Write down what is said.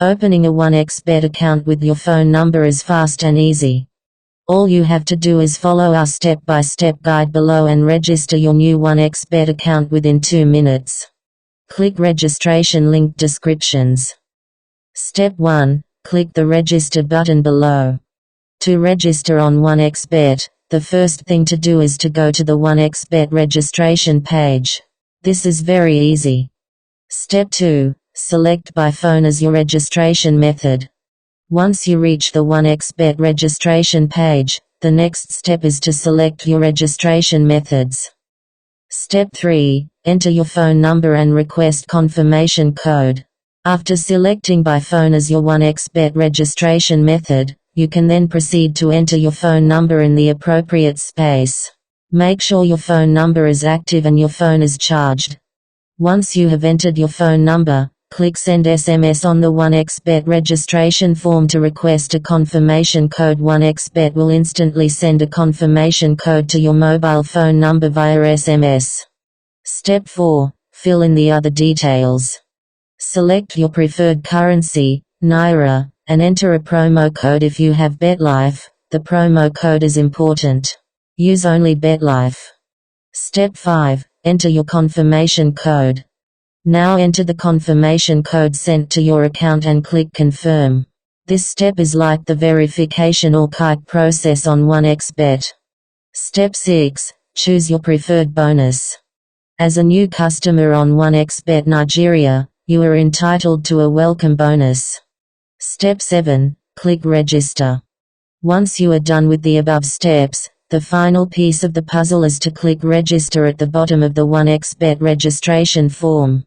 Opening a 1xBet account with your phone number is fast and easy. All you have to do is follow our step-by-step guide below and register your new 1xBet account within 2 minutes. Click registration link descriptions. Step 1. Click the register button below. To register on 1xBet, the first thing to do is to go to the 1xBet registration page. This is very easy. Step 2. Select by phone as your registration method. Once you reach the 1xBet registration page, the next step is to select your registration methods. Step 3. Enter your phone number and request confirmation code. After selecting by phone as your 1xBet registration method, you can then proceed to enter your phone number in the appropriate space. Make sure your phone number is active and your phone is charged. Once you have entered your phone number, click Send SMS on the 1xBet registration form to request a confirmation code. 1xBet will instantly send a confirmation code to your mobile phone number via SMS. Step 4. Fill in the other details. Select your preferred currency, Naira, and enter a promo code if you have BetLife. The promo code is important. Use only BetLife. Step 5. Enter your confirmation code. Now enter the confirmation code sent to your account and click Confirm. This step is like the verification or kite process on 1xBet. Step 6. Choose your preferred bonus. As a new customer on 1xBet Nigeria, you are entitled to a welcome bonus. Step 7. Click Register. Once you are done with the above steps, the final piece of the puzzle is to click Register at the bottom of the 1xBet registration form.